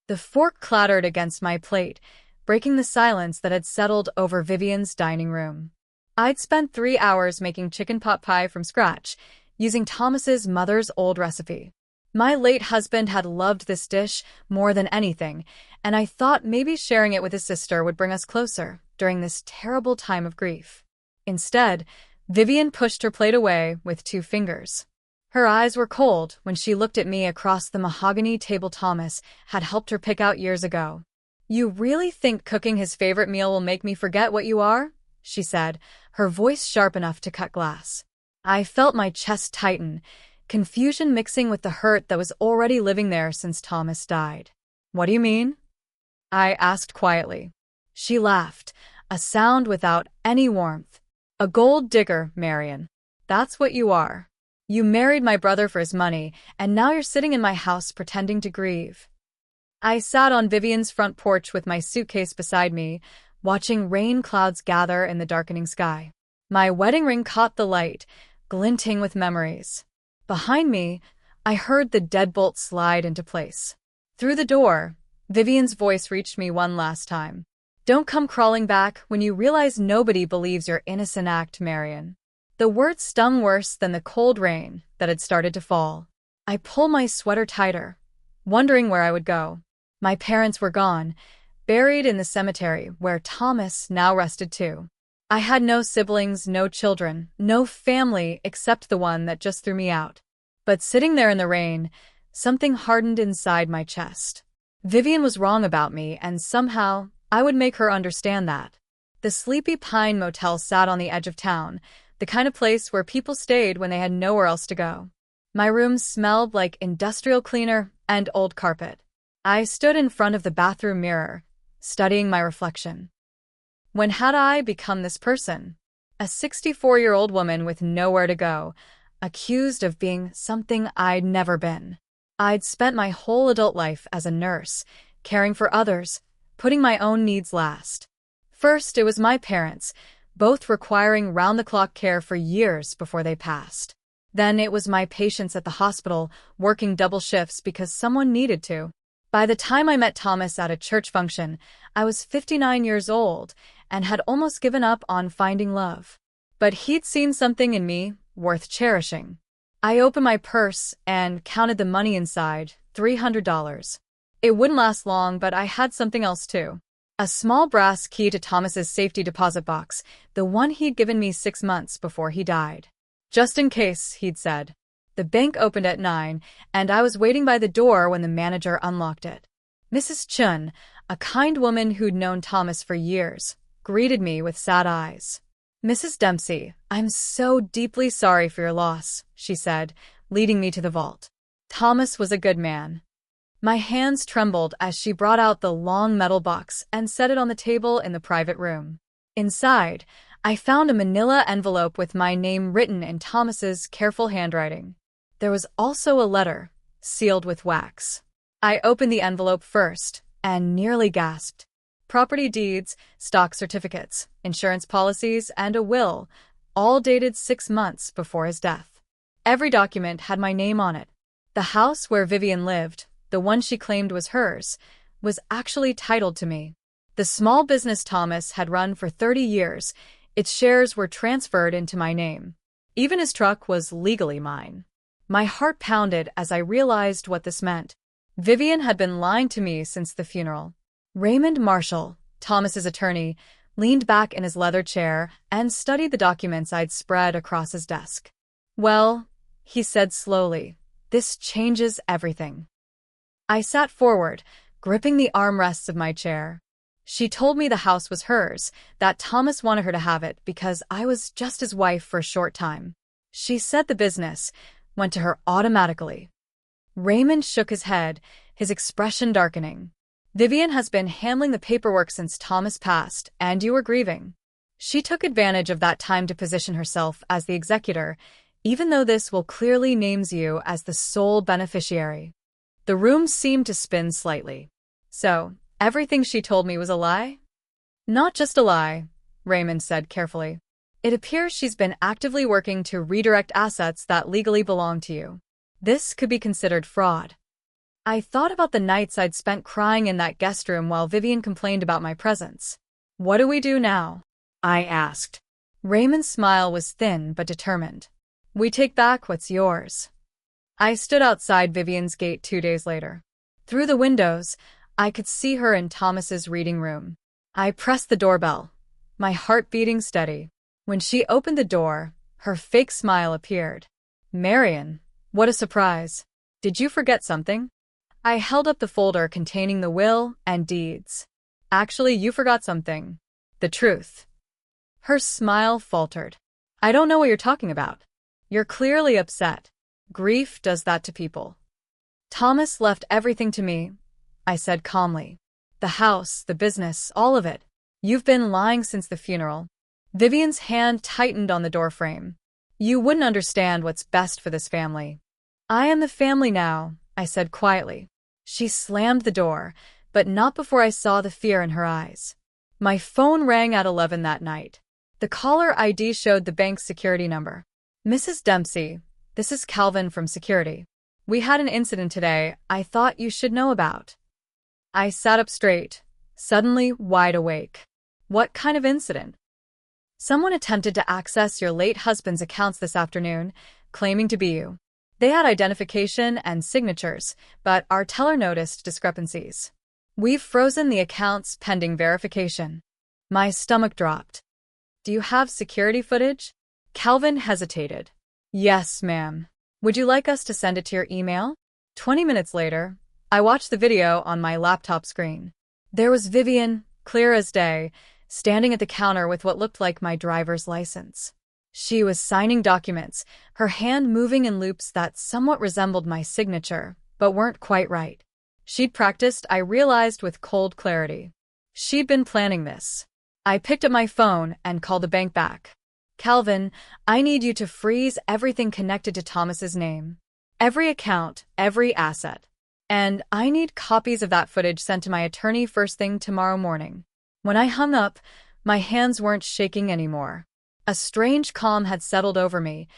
The fork clattered against my plate, breaking the silence that had settled over Vivian's dining room. I'd spent 3 hours making chicken pot pie from scratch, using Thomas's mother's old recipe. My late husband had loved this dish more than anything, and I thought maybe sharing it with his sister would bring us closer during this terrible time of grief. Instead, Vivian pushed her plate away with 2 fingers. Her eyes were cold when she looked at me across the mahogany table Thomas had helped her pick out years ago. "You really think cooking his favorite meal will make me forget what you are?" she said, her voice sharp enough to cut glass. I felt my chest tighten, confusion mixing with the hurt that was already living there since Thomas died. "What do you mean?" I asked quietly. She laughed, a sound without any warmth. "A gold digger, Marion. That's what you are. You married my brother for his money, and now you're sitting in my house pretending to grieve." I sat on Vivian's front porch with my suitcase beside me, watching rain clouds gather in the darkening sky. My wedding ring caught the light, glinting with memories. Behind me, I heard the deadbolt slide into place. Through the door, Vivian's voice reached me one last time. "Don't come crawling back when you realize nobody believes your innocent act, Marion." The words stung worse than the cold rain that had started to fall. I pulled my sweater tighter, wondering where I would go. My parents were gone, buried in the cemetery where Thomas now rested too. I had no siblings, no children, no family except the one that just threw me out. But sitting there in the rain, something hardened inside my chest. Vivian was wrong about me, and somehow I would make her understand that. The Sleepy Pine Motel sat on the edge of town, the kind of place where people stayed when they had nowhere else to go. My room smelled like industrial cleaner and old carpet. I stood in front of the bathroom mirror, studying my reflection. When had I become this person? A 64-year-old woman with nowhere to go, accused of being something I'd never been. I'd spent my whole adult life as a nurse, caring for others, putting my own needs last. First, it was my parents, both requiring round-the-clock care for years before they passed. Then it was my patients at the hospital, working double shifts because someone needed to. By the time I met Thomas at a church function, I was 59 years old and had almost given up on finding love. But he'd seen something in me worth cherishing. I opened my purse and counted the money inside, $300. It wouldn't last long, but I had something else too. A small brass key to Thomas's safety deposit box, the one he'd given me 6 months before he died. "Just in case," he'd said. The bank opened at 9, and I was waiting by the door when the manager unlocked it. Mrs. Chun, a kind woman who'd known Thomas for years, greeted me with sad eyes. "Mrs. Dempsey, I'm so deeply sorry for your loss," she said, leading me to the vault. Thomas was a good man. My hands trembled as she brought out the long metal box and set it on the table in the private room. Inside, I found a manila envelope with my name written in Thomas's careful handwriting. There was also a letter, sealed with wax. I opened the envelope first and nearly gasped. Property deeds, stock certificates, insurance policies, and a will, all dated 6 months before his death. Every document had my name on it. The house where Vivian lived, the one she claimed was hers, was actually titled to me. The small business Thomas had run for 30 years, its shares were transferred into my name. Even his truck was legally mine. My heart pounded as I realized what this meant. Vivian had been lying to me since the funeral. Raymond Marshall, Thomas's attorney, leaned back in his leather chair and studied the documents I'd spread across his desk. "Well," he said slowly, "this changes everything." I sat forward, gripping the armrests of my chair. She told me the house was hers, that Thomas wanted her to have it because I was just his wife for a short time. She said the business went to her automatically. Raymond shook his head, his expression darkening. "Vivian has been handling the paperwork since Thomas passed, and you were grieving. She took advantage of that time to position herself as the executor, even though this will clearly names you as the sole beneficiary." The room seemed to spin slightly. "So, everything she told me was a lie?" "Not just a lie," Raymond said carefully. "It appears she's been actively working to redirect assets that legally belong to you. This could be considered fraud." I thought about the nights I'd spent crying in that guest room while Vivian complained about my presence. What do we do now? I asked. Raymond's smile was thin but determined. We take back what's yours. I stood outside Vivian's gate 2 days later. Through the windows, I could see her in Thomas's reading room. I pressed the doorbell, my heart beating steady. When she opened the door, her fake smile appeared. Marion, what a surprise. Did you forget something? I held up the folder containing the will and deeds. Actually, you forgot something. The truth. Her smile faltered. I don't know what you're talking about. You're clearly upset. Grief does that to people. Thomas left everything to me, I said calmly. The house, the business, all of it. You've been lying since the funeral. Vivian's hand tightened on the doorframe. You wouldn't understand what's best for this family. I am the family now, I said quietly. She slammed the door, but not before I saw the fear in her eyes. My phone rang at 11 that night. The caller ID showed the bank's security number. Mrs. Dempsey, this is Calvin from security. We had an incident today I thought you should know about. I sat up straight, suddenly wide awake. What kind of incident? Someone attempted to access your late husband's accounts this afternoon, claiming to be you. They had identification and signatures, but our teller noticed discrepancies. We've frozen the accounts pending verification. My stomach dropped. Do you have security footage? Calvin hesitated. Yes, ma'am. Would you like us to send it to your email? 20 minutes later, I watched the video on my laptop screen. There was Vivian, clear as day, standing at the counter with what looked like my driver's license. She was signing documents, her hand moving in loops that somewhat resembled my signature, but weren't quite right. She'd practiced, I realized with cold clarity. She'd been planning this. I picked up my phone and called the bank back. Calvin, I need you to freeze everything connected to Thomas's name. Every account, every asset. And I need copies of that footage sent to my attorney first thing tomorrow morning. When I hung up, my hands weren't shaking anymore. A strange calm had settled over me,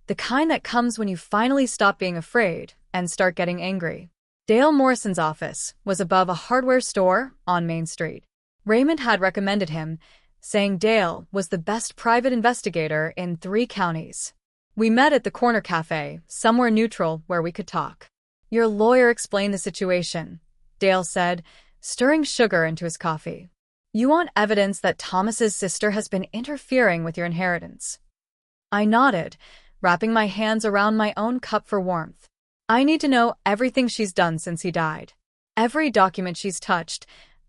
the kind that comes when you finally stop being afraid and start getting angry. Dale Morrison's office was above a hardware store on Main Street. Raymond had recommended him, saying Dale was the best private investigator in 3 counties. We met at the corner cafe, somewhere neutral where we could talk. Your lawyer explained the situation, Dale said, stirring sugar into his coffee. You want evidence that Thomas's sister has been interfering with your inheritance. I nodded, wrapping my hands around my own cup for warmth. I need to know everything she's done since he died. Every document she's touched,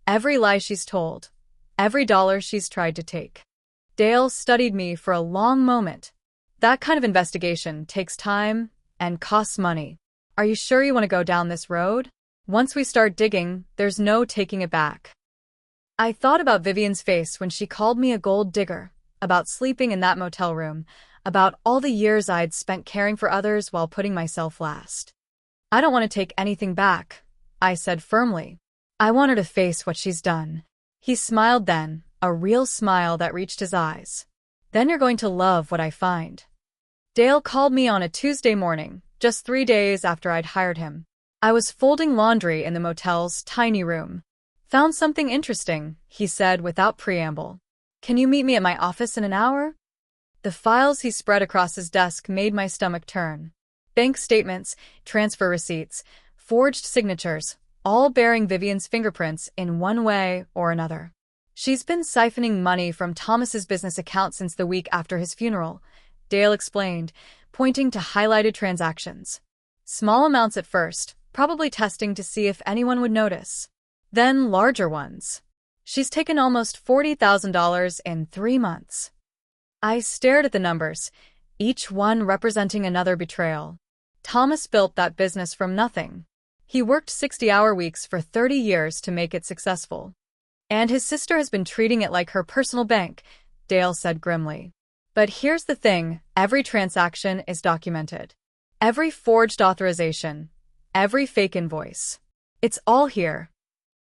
every lie she's told, every dollar she's tried to take. Dale studied me for a long moment. That kind of investigation takes time and costs money. Are you sure you want to go down this road? Once we start digging, there's no taking it back. I thought about Vivian's face when she called me a gold digger, about sleeping in that motel room, about all the years I'd spent caring for others while putting myself last. I don't want to take anything back, I said firmly. I want her to face what she's done. He smiled then, a real smile that reached his eyes. Then you're going to love what I find. Dale called me on a Tuesday morning, just 3 days after I'd hired him. I was folding laundry in the motel's tiny room. Found something interesting, he said without preamble. Can you meet me at my office in an hour? The files he spread across his desk made my stomach turn. Bank statements, transfer receipts, forged signatures, all bearing Vivian's fingerprints in one way or another. She's been siphoning money from Thomas's business account since the week after his funeral, Dale explained, pointing to highlighted transactions. Small amounts at first, probably testing to see if anyone would notice. Then larger ones. She's taken almost $40,000 in 3 months. I stared at the numbers, each one representing another betrayal. Thomas built that business from nothing. He worked 60-hour weeks for 30 years to make it successful. And his sister has been treating it like her personal bank, Dale said grimly. But here's the thing, every transaction is documented. Every forged authorization, every fake invoice. It's all here.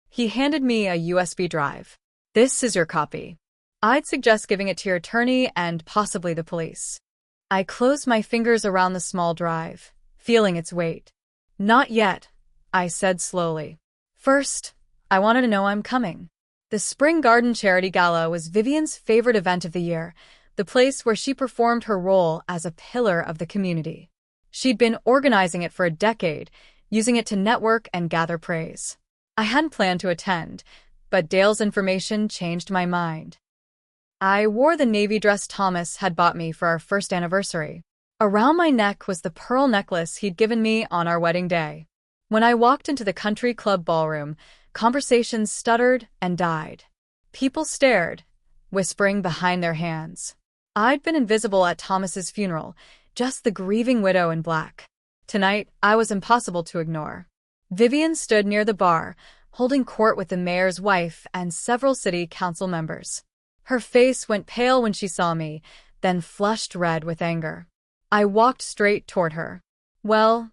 He handed me a USB drive. This is your copy. I'd suggest giving it to your attorney and possibly the police. I closed my fingers around the small drive, feeling its weight. Not yet, I said slowly. First, I wanted to know I'm coming. The Spring Garden Charity Gala was Vivian's favorite event of the year, the place where she performed her role as a pillar of the community. She'd been organizing it for a decade, using it to network and gather praise. I hadn't planned to attend, but Dale's information changed my mind. I wore the navy dress Thomas had bought me for our first anniversary. Around my neck was the pearl necklace he'd given me on our wedding day. When I walked into the country club ballroom, conversations stuttered and died. People stared, whispering behind their hands. I'd been invisible at Thomas's funeral, just the grieving widow in black. Tonight, I was impossible to ignore. Vivian stood near the bar, holding court with the mayor's wife and several city council members. Her face went pale when she saw me, then flushed red with anger. I walked straight toward her. Well,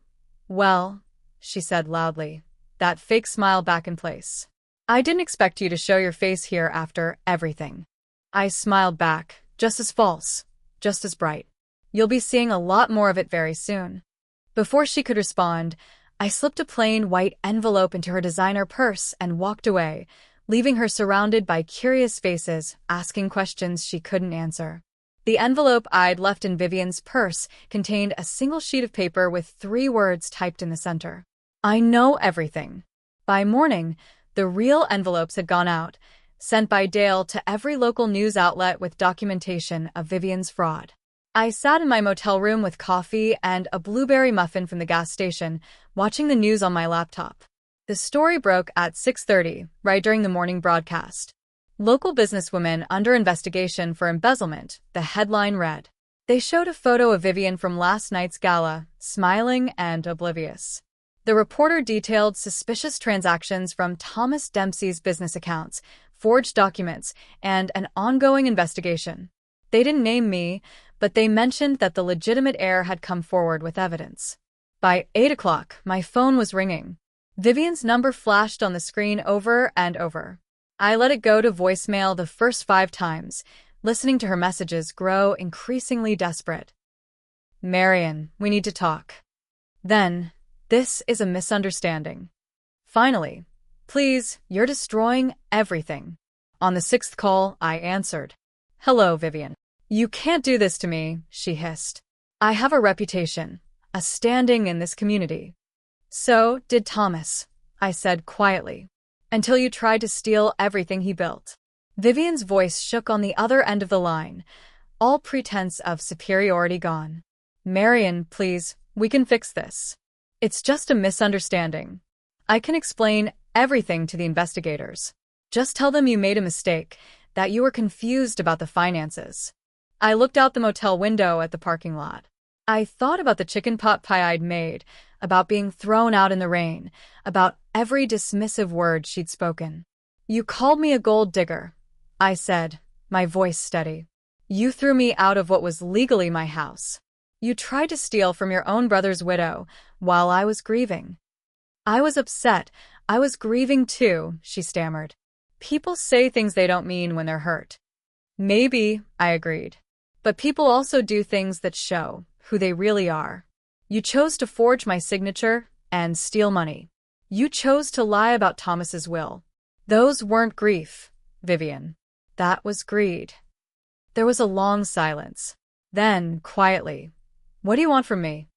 she said loudly, that fake smile back in place. I didn't expect you to show your face here after everything. I smiled back, just as false, just as bright. You'll be seeing a lot more of it very soon. Before she could respond, I slipped a plain white envelope into her designer purse and walked away, leaving her surrounded by curious faces asking questions she couldn't answer. The envelope I'd left in Vivian's purse contained a single sheet of paper with 3 words typed in the center. I know everything. By morning, the real envelopes had gone out, sent by Dale to every local news outlet with documentation of Vivian's fraud. I sat in my motel room with coffee and a blueberry muffin from the gas station, watching the news on my laptop. The story broke at 6:30, right during the morning broadcast. Local businesswomen under investigation for embezzlement, the headline read. They showed a photo of Vivian from last night's gala, smiling and oblivious. The reporter detailed suspicious transactions from Thomas Dempsey's business accounts, forged documents, and an ongoing investigation. They didn't name me, but they mentioned that the legitimate heir had come forward with evidence. By 8 o'clock, my phone was ringing. Vivian's number flashed on the screen over and over. I let it go to voicemail the first 5 times, listening to her messages grow increasingly desperate. Marian, we need to talk. Then, this is a misunderstanding. Finally, please, you're destroying everything. On the 6th call, I answered. Hello, Vivian. You can't do this to me, she hissed. I have a reputation, a standing in this community. So did Thomas, I said quietly, until you tried to steal everything he built. Vivian's voice shook on the other end of the line, all pretense of superiority gone. Marian, please, we can fix this. It's just a misunderstanding. I can explain everything to the investigators. Just tell them you made a mistake, that you were confused about the finances. I looked out the motel window at the parking lot. I thought about the chicken pot pie I'd made, about being thrown out in the rain, about every dismissive word she'd spoken. You called me a gold digger, I said, my voice steady. You threw me out of what was legally my house. You tried to steal from your own brother's widow while I was grieving. I was upset. I was grieving too, she stammered. People say things they don't mean when they're hurt. Maybe, I agreed. But people also do things that show who they really are. You chose to forge my signature and steal money. You chose to lie about Thomas's will. Those weren't grief, Vivian. That was greed. There was a long silence. Then, quietly, what do you want from me?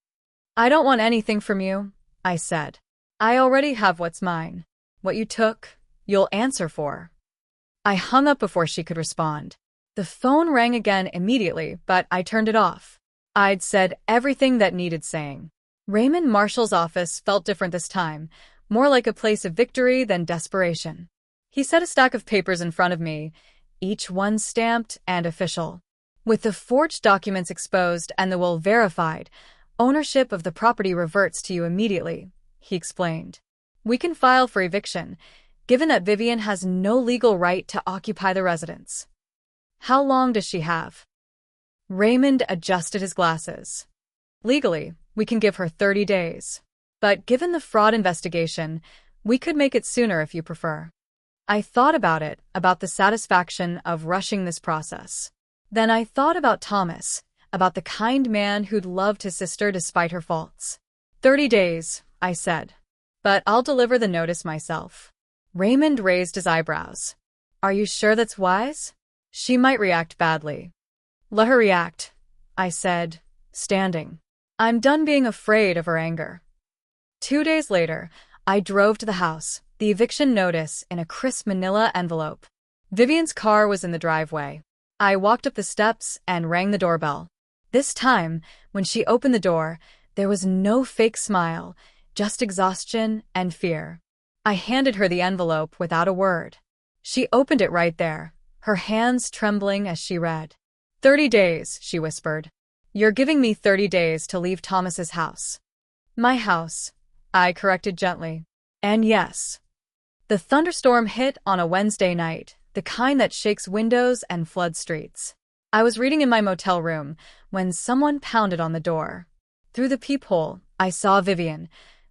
I don't want anything from you, I said. I already have what's mine. What you took, you'll answer for. I hung up before she could respond. The phone rang again immediately, but I turned it off. I'd said everything that needed saying. Raymond Marshall's office felt different this time, more like a place of victory than desperation. He set a stack of papers in front of me, each one stamped and official. With the forged documents exposed and the will verified, ownership of the property reverts to you immediately, he explained. We can file for eviction, given that Vivian has no legal right to occupy the residence. How long does she have? Raymond adjusted his glasses. Legally, we can give her 30 days. But given the fraud investigation, we could make it sooner if you prefer. I thought about it, about the satisfaction of rushing this process. Then I thought about Thomas, about the kind man who'd loved his sister despite her faults. 30 days, I said. but I'll deliver the notice myself. Raymond raised his eyebrows. Are you sure that's wise? She might react badly. Let her react, I said, standing. I'm done being afraid of her anger. 2 days later, I drove to the house, the eviction notice in a crisp manila envelope. Vivian's car was in the driveway. I walked up the steps and rang the doorbell. This time, when she opened the door, there was no fake smile, just exhaustion and fear. I handed her the envelope without a word. She opened it right there, her hands trembling as she read. 30 days, she whispered. You're giving me 30 days to leave Thomas's house. My house, I corrected gently. And yes. The thunderstorm hit on a Wednesday night, the kind that shakes windows and floods streets. I was reading in my motel room when someone pounded on the door. Through the peephole, I saw Vivian,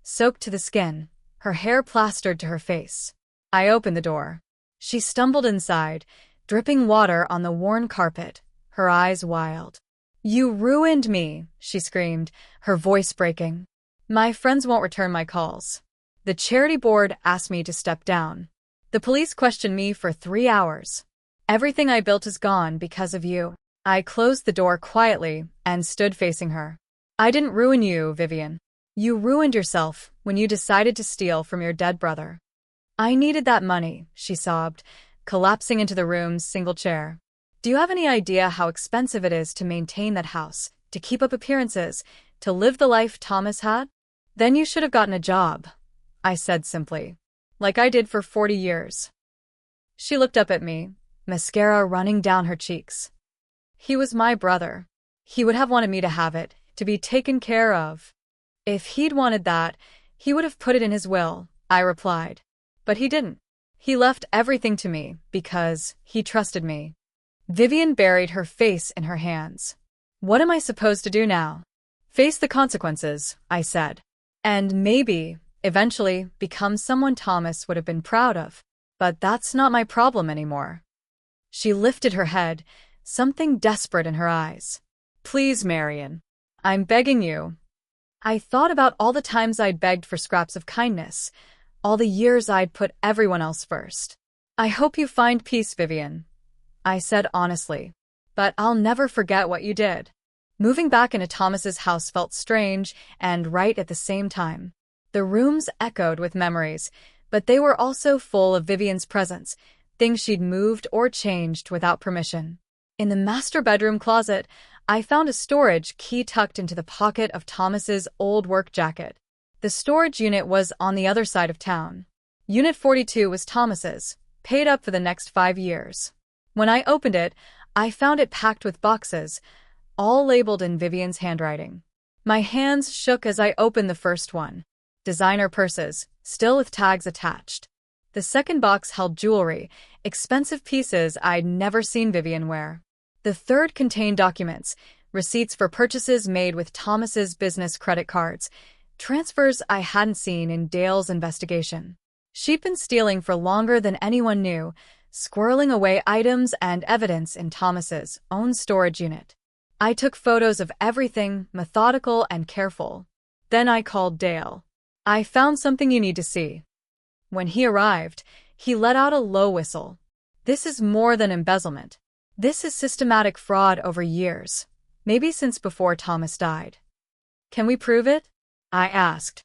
soaked to the skin, her hair plastered to her face. I opened the door. She stumbled inside, dripping water on the worn carpet, her eyes wild. You ruined me, she screamed, her voice breaking. My friends won't return my calls. The charity board asked me to step down. The police questioned me for 3 hours. Everything I built is gone because of you. I closed the door quietly and stood facing her. I didn't ruin you, Vivian. You ruined yourself when you decided to steal from your dead brother. I needed that money, she sobbed, collapsing into the room's single chair. Do you have any idea how expensive it is to maintain that house, to keep up appearances, to live the life Thomas had? Then you should have gotten a job, I said simply, like I did for 40 years. She looked up at me, mascara running down her cheeks. He was my brother. He would have wanted me to have it, to be taken care of. If he'd wanted that, he would have put it in his will, I replied. But he didn't. He left everything to me because he trusted me. Vivian buried her face in her hands. What am I supposed to do now? Face the consequences, I said. And maybe, eventually, become someone Thomas would have been proud of. But that's not my problem anymore. She lifted her head, something desperate in her eyes. Please, Marion. I'm begging you. I thought about all the times I'd begged for scraps of kindness, all the years I'd put everyone else first. I hope you find peace, Vivian, I said honestly. But I'll never forget what you did. Moving back into Thomas's house felt strange and right at the same time. The rooms echoed with memories, but they were also full of Vivian's presence, things she'd moved or changed without permission. In the master bedroom closet, I found a storage key tucked into the pocket of Thomas's old work jacket. The storage unit was on the other side of town. Unit 42 was Thomas's, paid up for the next 5 years. When I opened it, I found it packed with boxes, all labeled in Vivian's handwriting. My hands shook as I opened the first one. Designer purses, still with tags attached. The second box held jewelry, expensive pieces I'd never seen Vivian wear. The third contained documents, receipts for purchases made with Thomas's business credit cards, transfers I hadn't seen in Dale's investigation. She'd been stealing for longer than anyone knew, squirreling away items and evidence in Thomas's own storage unit. I took photos of everything, methodical and careful. Then I called Dale. I found something you need to see. When he arrived, he let out a low whistle. This is more than embezzlement. This is systematic fraud over years, maybe since before Thomas died. Can we prove it? I asked.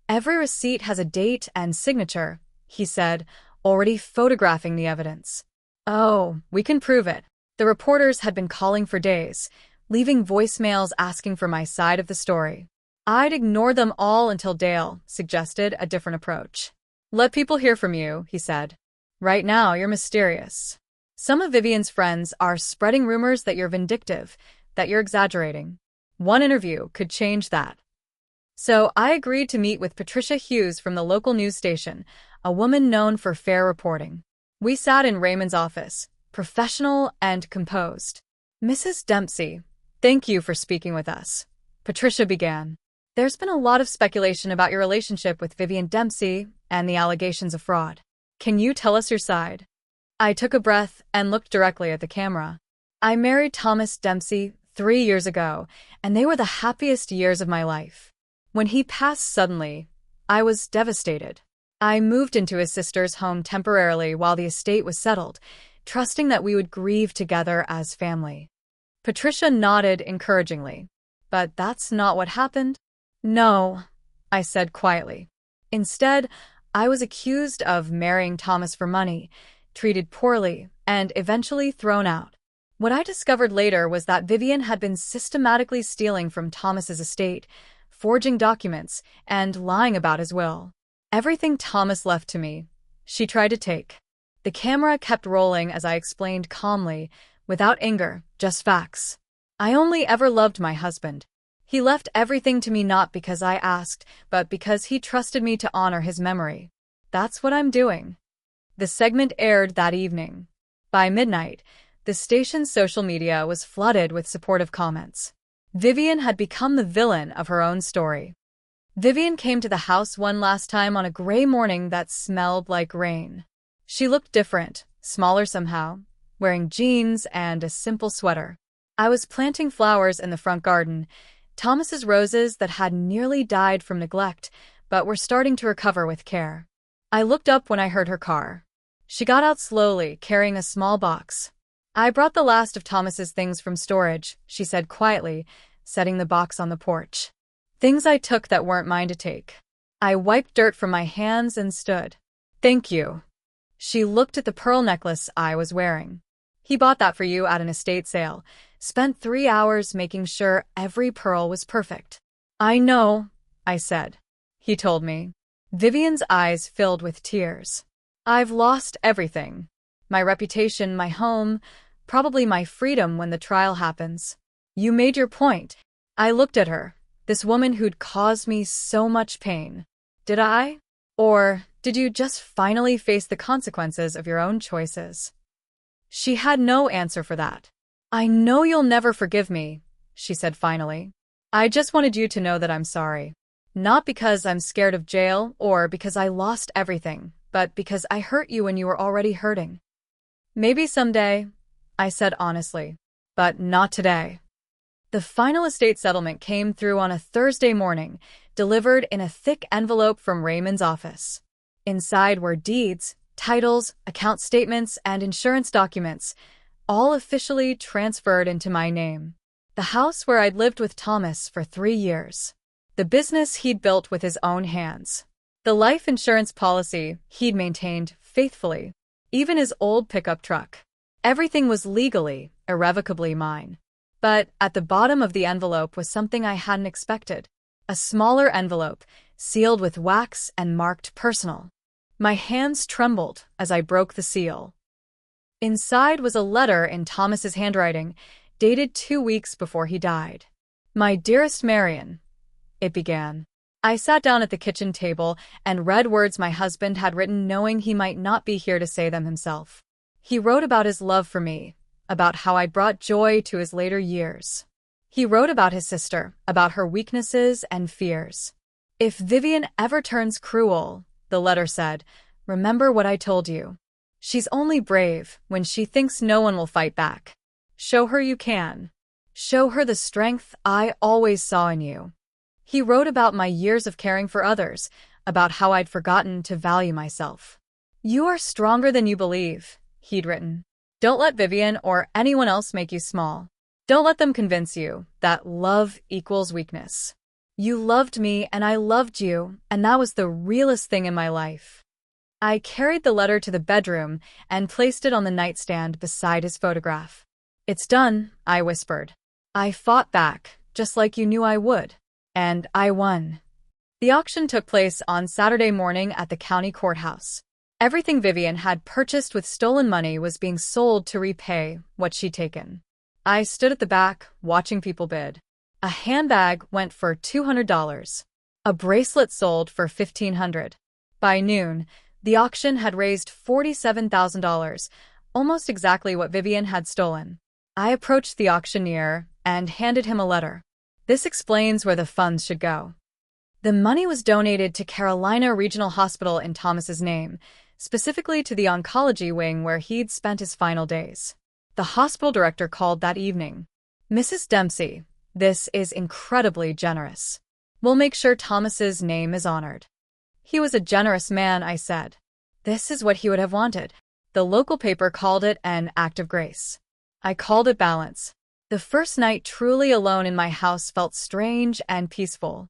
Every receipt has a date and signature, he said, already photographing the evidence. Oh, we can prove it. The reporters had been calling for days, leaving voicemails asking for my side of the story. I'd ignore them all until Dale suggested a different approach. Let people hear from you, he said. Right now, you're mysterious. Some of Vivian's friends are spreading rumors that you're vindictive, that you're exaggerating. One interview could change that. So I agreed to meet with Patricia Hughes from the local news station, a woman known for fair reporting. We sat in Raymond's office, professional and composed. Mrs. Dempsey, thank you for speaking with us. Patricia began. There's been a lot of speculation about your relationship with Vivian Dempsey and the allegations of fraud. Can you tell us your side? I took a breath and looked directly at the camera. I married Thomas Dempsey 3 years ago, and they were the happiest years of my life. When he passed suddenly, I was devastated. I moved into his sister's home temporarily while the estate was settled, trusting that we would grieve together as family. Patricia nodded encouragingly. But that's not what happened? No, I said quietly. Instead, I was accused of marrying Thomas for money, treated poorly, and eventually thrown out. What I discovered later was that Vivian had been systematically stealing from Thomas's estate, forging documents, and lying about his will. Everything Thomas left to me, she tried to take. The camera kept rolling as I explained calmly, without anger, just facts. I only ever loved my husband. He left everything to me not because I asked, but because he trusted me to honor his memory. That's what I'm doing. The segment aired that evening. By midnight, the station's social media was flooded with supportive comments. Vivian had become the villain of her own story. Vivian came to the house one last time on a gray morning that smelled like rain. She looked different, smaller somehow, wearing jeans and a simple sweater. I was planting flowers in the front garden, Thomas's roses that had nearly died from neglect, but were starting to recover with care. I looked up when I heard her car. She got out slowly, carrying a small box. I brought the last of Thomas's things from storage, she said quietly, setting the box on the porch. Things I took that weren't mine to take. I wiped dirt from my hands and stood. Thank you. She looked at the pearl necklace I was wearing. He bought that for you at an estate sale. Spent 3 hours making sure every pearl was perfect. I know, I said. He told me. Vivian's eyes filled with tears. I've lost everything. My reputation, my home, probably my freedom when the trial happens. You made your point. I looked at her, this woman who'd caused me so much pain. Did I? Or did you just finally face the consequences of your own choices? She had no answer for that. I know you'll never forgive me, she said finally. I just wanted you to know that I'm sorry. Not because I'm scared of jail or because I lost everything, but because I hurt you when you were already hurting. Maybe someday, I said honestly, but not today. The final estate settlement came through on a Thursday morning, delivered in a thick envelope from Raymond's office. Inside were deeds, titles, account statements, and insurance documents, all officially transferred into my name. The house where I'd lived with Thomas for 3 years. The business he'd built with his own hands. The life insurance policy he'd maintained faithfully. Even his old pickup truck. Everything was legally, irrevocably mine. But at the bottom of the envelope was something I hadn't expected. A smaller envelope, sealed with wax and marked personal. My hands trembled as I broke the seal. Inside was a letter in Thomas's handwriting, dated 2 weeks before he died. My dearest Marion, it began. I sat down at the kitchen table and read words my husband had written, knowing he might not be here to say them himself. He wrote about his love for me, about how I brought joy to his later years. He wrote about his sister, about her weaknesses and fears. If Vivian ever turns cruel, the letter said, remember what I told you. She's only brave when she thinks no one will fight back. Show her you can. Show her the strength I always saw in you. He wrote about my years of caring for others, about how I'd forgotten to value myself. You are stronger than you believe, he'd written. Don't let Vivian or anyone else make you small. Don't let them convince you that love equals weakness. You loved me and I loved you, and that was the realest thing in my life. I carried the letter to the bedroom and placed it on the nightstand beside his photograph. It's done, I whispered. I fought back, just like you knew I would. And I won. The auction took place on Saturday morning at the county courthouse. Everything Vivian had purchased with stolen money was being sold to repay what she'd taken. I stood at the back, watching people bid. A handbag went for $200. A bracelet sold for $1,500. By noon, the auction had raised $47,000, almost exactly what Vivian had stolen. I approached the auctioneer and handed him a letter. This explains where the funds should go. The money was donated to Carolina Regional Hospital in Thomas's name, specifically to the oncology wing where he'd spent his final days. The hospital director called that evening. Mrs. Dempsey, this is incredibly generous. We'll make sure Thomas's name is honored. He was a generous man, I said. This is what he would have wanted. The local paper called it an act of grace. I called it balance. The first night truly alone in my house felt strange and peaceful.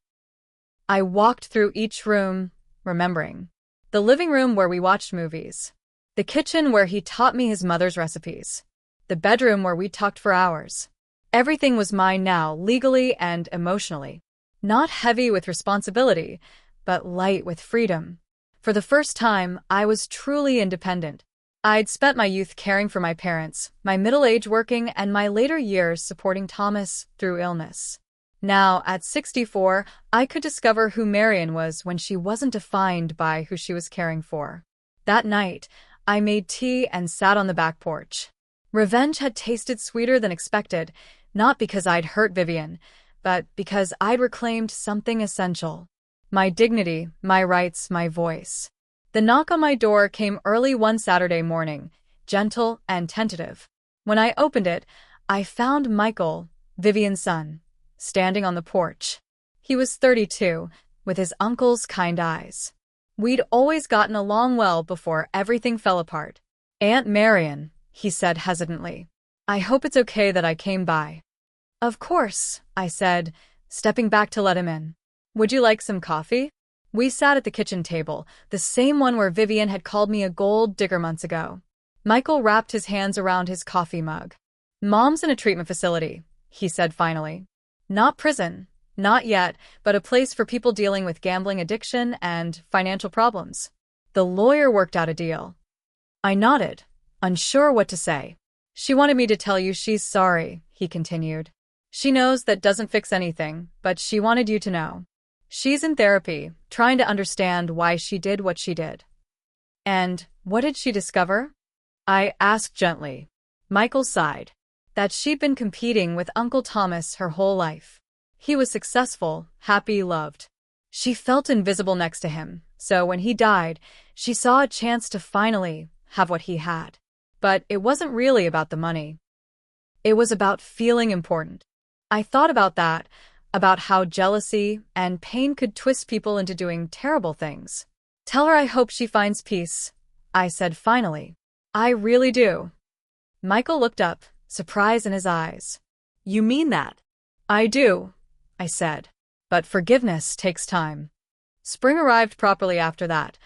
I walked through each room, remembering. The living room where we watched movies. The kitchen where he taught me his mother's recipes. The bedroom where we talked for hours. Everything was mine now, legally and emotionally. Not heavy with responsibility, but light with freedom. For the first time, I was truly independent. I'd spent my youth caring for my parents, my middle age working, and my later years supporting Thomas through illness. Now, at 64, I could discover who Marion was when she wasn't defined by who she was caring for. That night, I made tea and sat on the back porch. Revenge had tasted sweeter than expected, not because I'd hurt Vivian, but because I'd reclaimed something essential. My dignity, my rights, my voice. The knock on my door came early one Saturday morning, gentle and tentative. When I opened it, I found Michael, Vivian's son, standing on the porch. He was 32, with his uncle's kind eyes. We'd always gotten along well before everything fell apart. "Aunt Marion," he said hesitantly. "I hope it's okay that I came by." "Of course," I said, stepping back to let him in. "Would you like some coffee?" We sat at the kitchen table, the same one where Vivian had called me a gold digger months ago. Michael wrapped his hands around his coffee mug. "Mom's in a treatment facility," he said finally. "Not prison, not yet, but a place for people dealing with gambling addiction and financial problems. The lawyer worked out a deal." I nodded, unsure what to say. "She wanted me to tell you she's sorry," he continued. "She knows that doesn't fix anything, but she wanted you to know. She's in therapy, trying to understand why she did what she did." "And what did she discover?" I asked gently. Michael sighed. That she'd been competing with Uncle Thomas her whole life. He was successful, happy, loved. She felt invisible next to him, so when he died, she saw a chance to finally have what he had. But it wasn't really about the money. It was about feeling important. I thought about that, about how jealousy and pain could twist people into doing terrible things. "Tell her I hope she finds peace," I said finally. "I really do." Michael looked up, surprise in his eyes. "You mean that?" "I do," I said. "But forgiveness takes time." Spring arrived properly after that,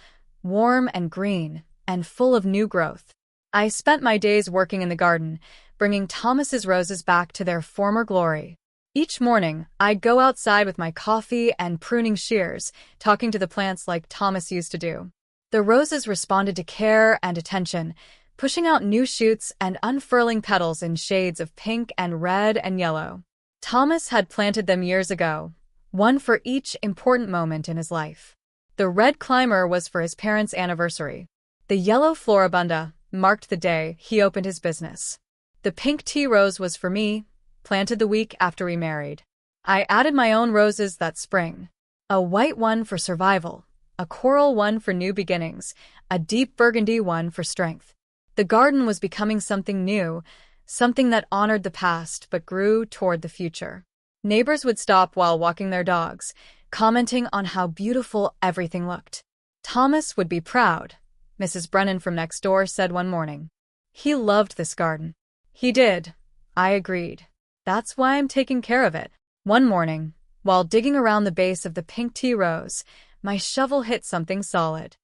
warm and green, and full of new growth. I spent my days working in the garden, bringing Thomas's roses back to their former glory. Each morning, I'd go outside with my coffee and pruning shears, talking to the plants like Thomas used to do. The roses responded to care and attention, pushing out new shoots and unfurling petals in shades of pink and red and yellow. Thomas had planted them years ago, one for each important moment in his life. The red climber was for his parents' anniversary. The yellow floribunda marked the day he opened his business. The pink tea rose was for me, planted the week after we married. I added my own roses that spring. A white one for survival, a coral one for new beginnings, a deep burgundy one for strength. The garden was becoming something new, something that honored the past but grew toward the future. Neighbors would stop while walking their dogs, commenting on how beautiful everything looked. "Thomas would be proud," Mrs. Brennan from next door said one morning. "He loved this garden." "He did," I agreed. "That's why I'm taking care of it." One morning, while digging around the base of the pink tea rose, my shovel hit something solid.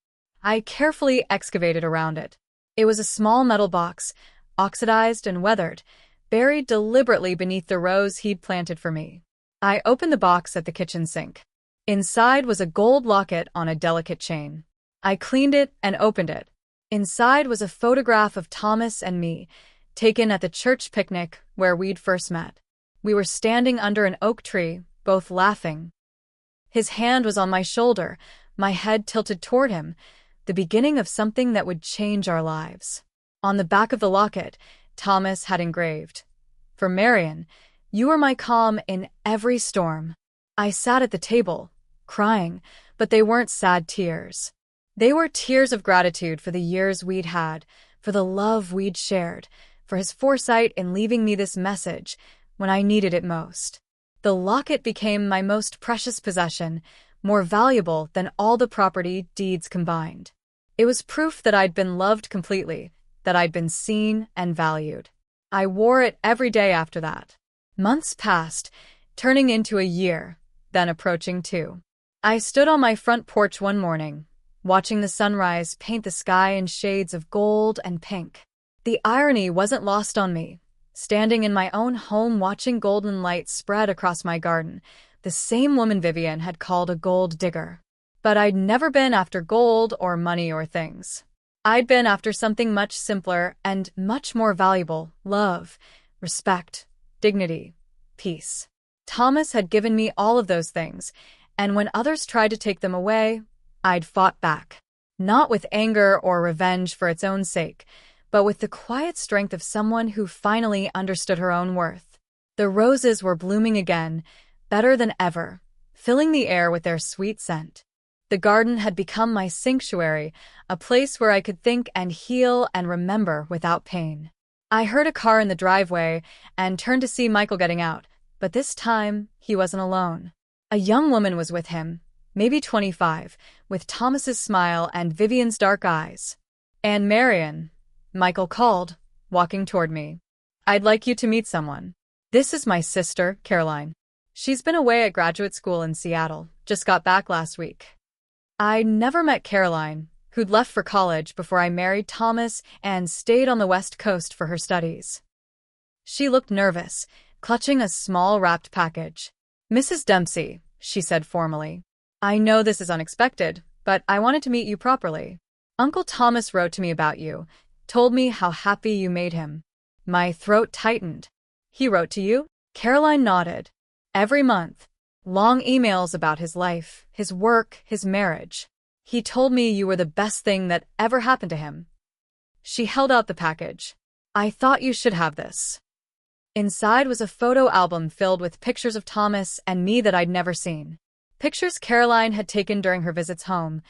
I carefully excavated around it. It was a small metal box, oxidized and weathered, buried deliberately beneath the rose he'd planted for me. I opened the box at the kitchen sink. Inside was a gold locket on a delicate chain. I cleaned it and opened it. Inside was a photograph of Thomas and me, taken at the church picnic where we'd first met. We were standing under an oak tree, both laughing. His hand was on my shoulder, my head tilted toward him, the beginning of something that would change our lives. On the back of the locket, Thomas had engraved, "For Marion, you are my calm in every storm." I sat at the table, crying, but they weren't sad tears. They were tears of gratitude for the years we'd had, for the love we'd shared, for his foresight in leaving me this message when I needed it most. The locket became my most precious possession, more valuable than all the property deeds combined. It was proof that I'd been loved completely, that I'd been seen and valued. I wore it every day after that. Months passed, turning into a year, then approaching 2. I stood on my front porch one morning, watching the sunrise paint the sky in shades of gold and pink. The irony wasn't lost on me. Standing in my own home watching golden light spread across my garden, the same woman Vivian had called a gold digger. But I'd never been after gold or money or things. I'd been after something much simpler and much more valuable: love, respect, dignity, peace. Thomas had given me all of those things, and when others tried to take them away, I'd fought back. Not with anger or revenge for its own sake, but with the quiet strength of someone who finally understood her own worth. The roses were blooming again, better than ever, filling the air with their sweet scent. The garden had become my sanctuary, a place where I could think and heal and remember without pain. I heard a car in the driveway and turned to see Michael getting out, but this time he wasn't alone. A young woman was with him, maybe 25, with Thomas's smile and Vivian's dark eyes. "Anne Marion," Michael called, walking toward me. "I'd like you to meet someone. This is my sister, Caroline. She's been away at graduate school in Seattle, just got back last week." I never met Caroline, who'd left for college before I married Thomas and stayed on the West Coast for her studies. She looked nervous, clutching a small wrapped package. "Mrs. Dempsey," she said formally. "I know this is unexpected, but I wanted to meet you properly. Uncle Thomas wrote to me about you, told me how happy you made him." My throat tightened. "He wrote to you?" Caroline nodded. "Every month. Long emails about his life, his work, his marriage. He told me you were the best thing that ever happened to him." She held out the package. "I thought you should have this." Inside was a photo album filled with pictures of Thomas and me that I'd never seen. Pictures Caroline had taken during her visits home,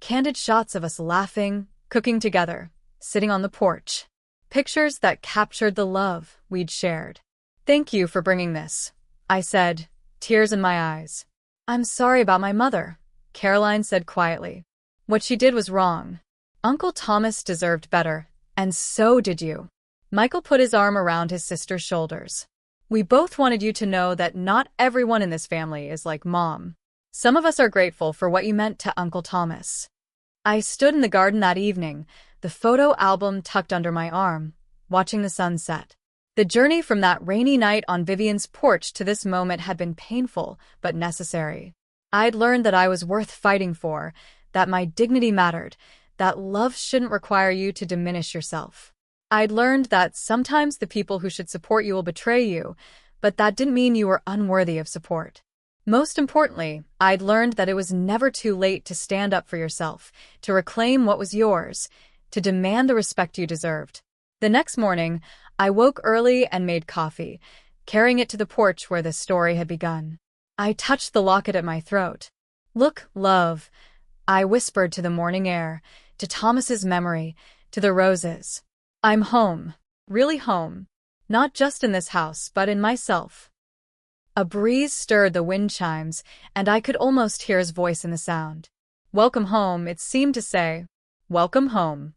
candid shots of us laughing, cooking together, sitting on the porch. Pictures that captured the love we'd shared. "Thank you for bringing this," I said, tears in my eyes. "I'm sorry about my mother," Caroline said quietly. "What she did was wrong. Uncle Thomas deserved better, and so did you." Michael put his arm around his sister's shoulders. "We both wanted you to know that not everyone in this family is like Mom. Some of us are grateful for what you meant to Uncle Thomas." I stood in the garden that evening, the photo album tucked under my arm, watching the sun set. The journey from that rainy night on Vivian's porch to this moment had been painful, but necessary. I'd learned that I was worth fighting for, that my dignity mattered, that love shouldn't require you to diminish yourself. I'd learned that sometimes the people who should support you will betray you, but that didn't mean you were unworthy of support. Most importantly, I'd learned that it was never too late to stand up for yourself, to reclaim what was yours, to demand the respect you deserved. The next morning, I woke early and made coffee, carrying it to the porch where the story had begun. I touched the locket at my throat. "Look, love," I whispered to the morning air, to Thomas's memory, to the roses. "I'm home, really home, not just in this house, but in myself." A breeze stirred the wind chimes, and I could almost hear his voice in the sound. "Welcome home," it seemed to say. "Welcome home."